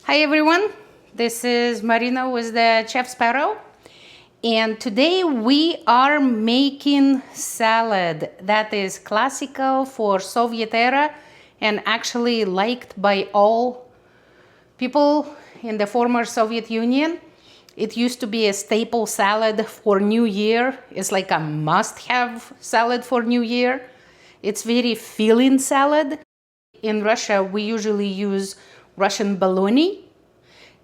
Hi everyone, this is Marina with the Chef Sparrow, and today we are making salad that is classical for Soviet era and actually liked by all people in the former Soviet Union. It used to be a staple salad for New Year. It's like a must-have salad for New Year. It's very filling salad. In Russia, we usually use Russian bologna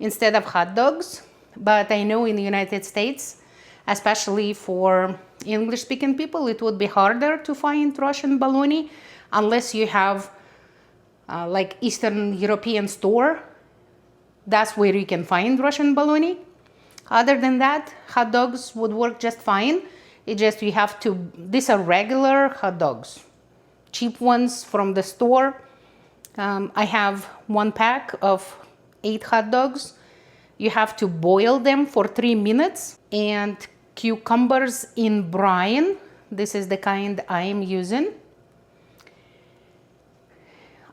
instead of hot dogs. But I know in the United States, especially for English-speaking people, it would be harder to find Russian bologna unless you have like Eastern European store. That's where you can find Russian bologna. Other than that, hot dogs would work just fine. It just you have to, these are regular hot dogs, cheap ones from the store. I have 1 pack of 8 hot dogs. You have to boil them for 3 minutes. And cucumbers in brine. This is the kind I am using.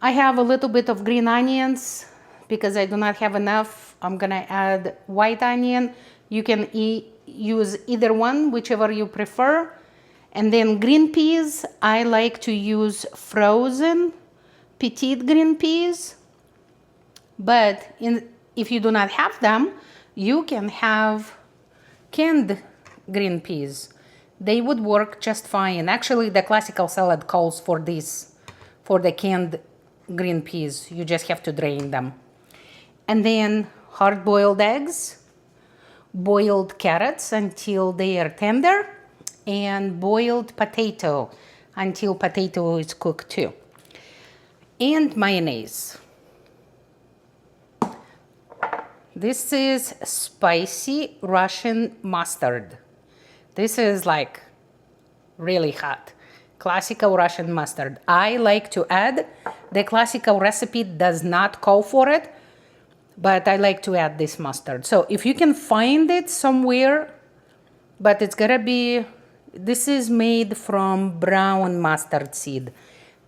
I have a little bit of green onions because I do not have enough. I'm gonna add white onion. You can use either one, whichever you prefer. And then green peas, I like to use frozen petite green peas. But if you do not have them, you can have canned green peas. They would work just fine. Actually, the classical salad calls for this, for the canned green peas. You just have to drain them. And then hard-boiled eggs, boiled carrots until they are tender, and boiled potato until potato is cooked too. And mayonnaise. This is spicy Russian mustard. This is like really hot. Classical Russian mustard. I like to add, the classical recipe does not call for it, but I like to add this mustard. So if you can find it somewhere, but it's gotta be, this is made from brown mustard seed,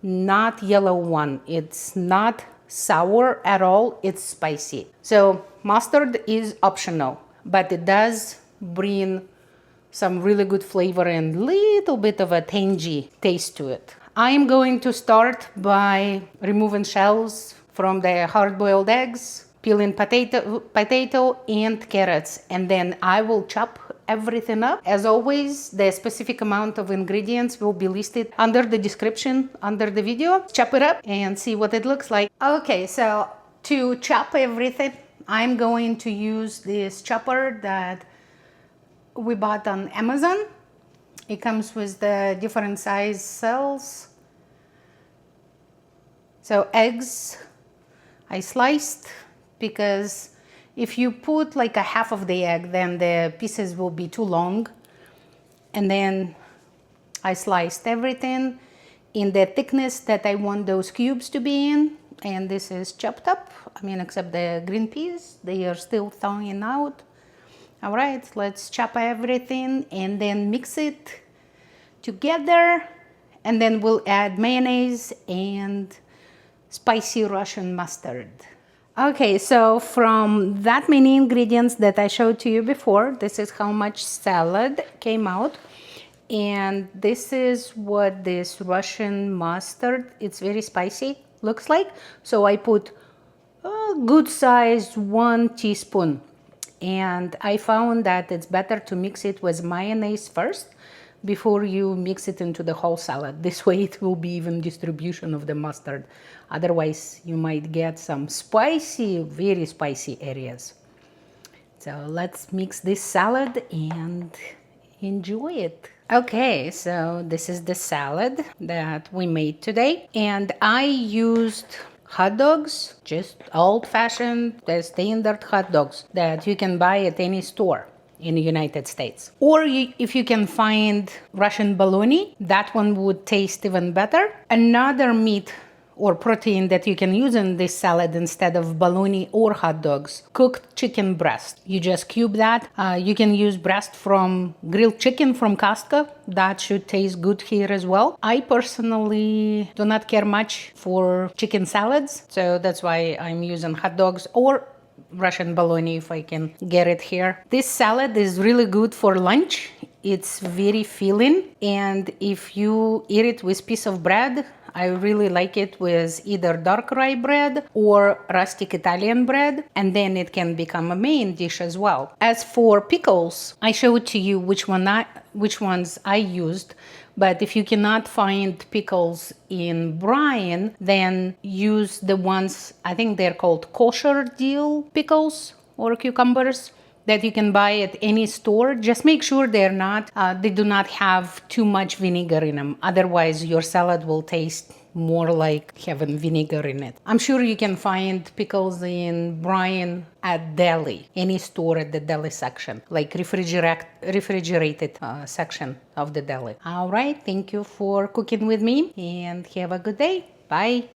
not yellow one. It's not sour at all, it's spicy. So mustard is optional, but it does bring some really good flavor and little bit of a tangy taste to it. I am going to start by removing shells from the hard-boiled eggs, peeling potato and carrots, and then I will chop everything up. As always, the specific amount of ingredients will be listed under the description under the video. Chop it up and see what it looks like. Okay, so to chop everything, I'm going to use this chopper that we bought on Amazon. It comes with the different size cells. So eggs, I sliced, because if you put like a half of the egg, then the pieces will be too long. And then I sliced everything in the thickness that I want those cubes to be in. And this is chopped up. I mean, except the green peas, they are still thawing out. All right, let's chop everything and then mix it together. And then we'll add mayonnaise and spicy Russian mustard. Okay, so from that many ingredients that I showed to you before, this is how much salad came out. And this is what this Russian mustard, it's very spicy, looks like. So I put a good sized 1 teaspoon. And I found that it's better to mix it with mayonnaise first before you mix it into the whole salad. This way it will be even distribution of the mustard. Otherwise, you might get some spicy, very spicy areas. So let's mix this salad and enjoy it. Okay, so this is the salad that we made today. And I used hot dogs, just old-fashioned, the standard hot dogs that you can buy at any store in the United States. Or if you can find Russian bologna, that one would taste even better. Another meat or protein that you can use in this salad instead of bologna or hot dogs, cooked chicken breast. You just cube that. You can use breast from grilled chicken from Costco. That should taste good here as well. I personally do not care much for chicken salads, so that's why I'm using hot dogs or Russian bologna if I can get it here. This salad is really good for lunch. It's very filling, and if you eat it with piece of bread, I really like it with either dark rye bread or rustic Italian bread, and then it can become a main dish as well. As for pickles, I showed to you which ones I used, but if you cannot find pickles in brine, then use the ones, I think they're called kosher dill pickles or cucumbers, that you can buy at any store. Just make sure they do not have too much vinegar in them. Otherwise, your salad will taste more like having vinegar in it. I'm sure you can find pickles in brine at deli, any store at the deli section, like refrigerated section of the deli. All right, thank you for cooking with me and have a good day. Bye.